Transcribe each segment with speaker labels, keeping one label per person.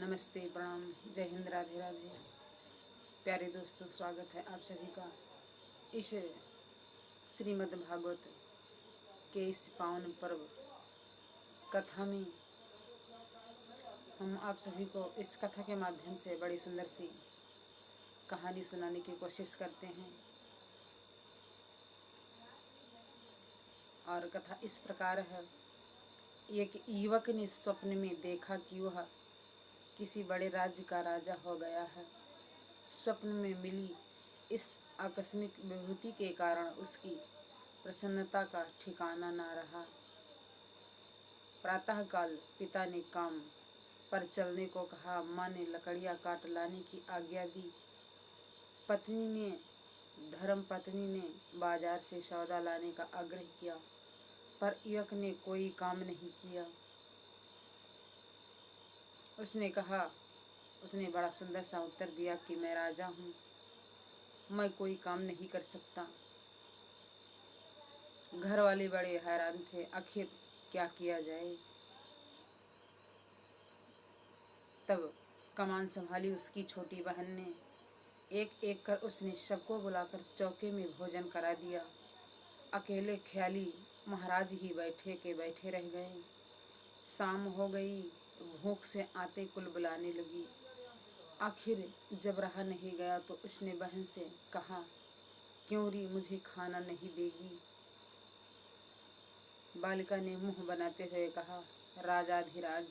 Speaker 1: नमस्ते, प्रणाम, जय हिंद, राधे राधे। प्यारे दोस्तों, स्वागत है आप सभी का इस श्रीमद् भागवत के इस पावन पर्व कथा में। हम आप सभी को इस कथा के माध्यम से बड़ी सुंदर सी कहानी सुनाने की कोशिश करते हैं। और कथा इस प्रकार है। एक युवक ने स्वप्न में देखा कि वह किसी बड़े राज्य का राजा हो गया है। स्वप्न में मिली इस आकस्मिक विभूति के कारण उसकी प्रसन्नता का ठिकाना न रहा। प्रातःकाल पिता ने काम पर चलने को कहा। माँ ने लकड़ियाँ काट लाने की आज्ञा दी। धर्म पत्नी ने बाजार से सौदा लाने का आग्रह किया, पर युवक ने कोई काम नहीं किया। उसने बड़ा सुंदर सा उत्तर दिया कि मैं राजा हूँ, मैं कोई काम नहीं कर सकता। घर वाले बड़े हैरान थे, आखिर क्या किया जाए। तब कमान संभाली उसकी छोटी बहन ने। एक एक कर उसने सबको बुलाकर चौके में भोजन करा दिया। अकेले ख्याली महाराज ही बैठे रह गए। शाम हो गई, भूख से आते कुल बुलाने लगी। आखिर जब रहा नहीं गया तो उसने बहन से कहा, क्यों री मुझे खाना नहीं देगी। बालिका ने मुंह बनाते हुए कहा, राजाधिराज,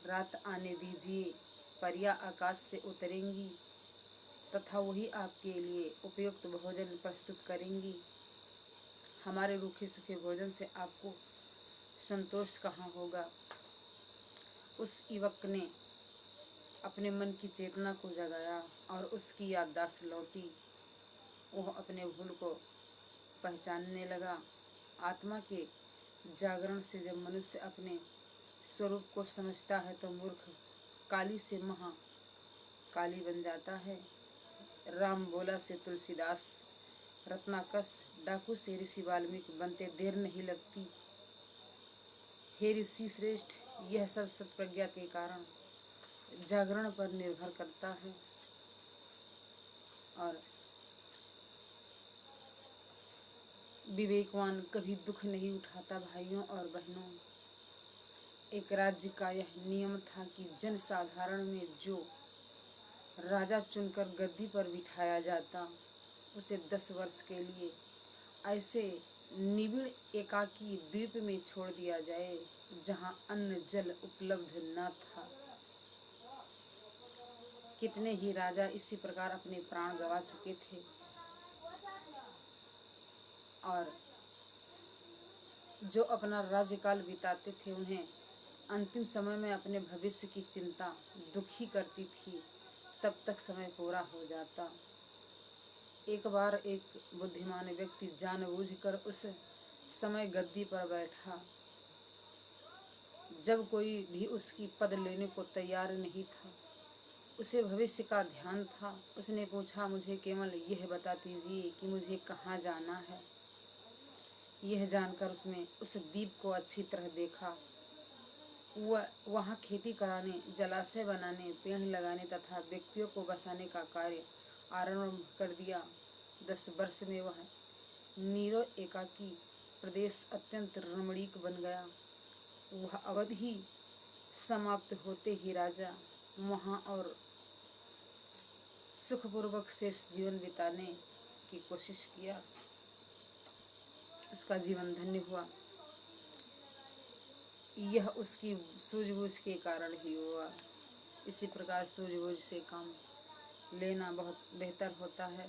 Speaker 1: रात आने दीजिए, परियां आकाश से उतरेंगी तथा वही आपके लिए उपयुक्त भोजन प्रस्तुत करेंगी। हमारे रूखे सूखे भोजन से आपको संतोष कहाँ होगा। उस युवक ने अपने मन की चेतना को जगाया और उसकी याददाश्त लौटी। वह अपने भूल को पहचानने लगा। आत्मा के जागरण से जब मनुष्य अपने स्वरूप को समझता है तो मूर्ख काली से महा काली बन जाता है। राम बोला से तुलसीदास, रत्नाकश डाकू से ऋषि वाल्मीकि बनते देर नहीं लगती। हे ऋषि श्रेष्ठ, यह सब सत्प्रज्ञा के कारण जागरण पर निर्भर करता है। और विवेकवान कभी दुख नहीं उठाता। भाइयों और बहनों, एक राज्य का यह नियम था कि जन साधारण में जो राजा चुनकर गद्दी पर बिठाया जाता, उसे 10 वर्ष के लिए ऐसे निबिड़ एकाकी द्वीप में छोड़ दिया जाए जहां अन्न जल उपलब्ध न था। कितने ही राजा इसी प्रकार अपने प्राण गंवा चुके थे। और जो अपना राज्यकाल बिताते थे उन्हें अंतिम समय में अपने भविष्य की चिंता दुखी करती थी। तब तक समय पूरा हो जाता। एक बार एक बुद्धिमान व्यक्ति जानबूझकर उस समय गद्दी पर बैठा जब कोई भी उसकी पद लेने को तैयार नहीं था। उसे भविष्य का ध्यान था। उसने पूछा, मुझे केवल यह बता दीजिए कि मुझे कहाँ जाना है। यह जानकर उसने उस द्वीप को अच्छी तरह देखा। वहाँ खेती कराने, जलाशय बनाने, पेड़ लगाने तथा व्यक्तियों को बसाने का कार्य आरंभ कर दिया। 10 वर्ष में वह नीरो एकाकी प्रदेश अत्यंत रमणीक बन गया। वह अवधि समाप्त होते ही राजा वहाँ और सुखपूर्वक शेष जीवन बिताने की कोशिश किया। उसका जीवन धन्य हुआ। यह उसकी सूझबूझ के कारण ही हुआ। इसी प्रकार सूझबूझ से काम लेना बहुत बेहतर होता है।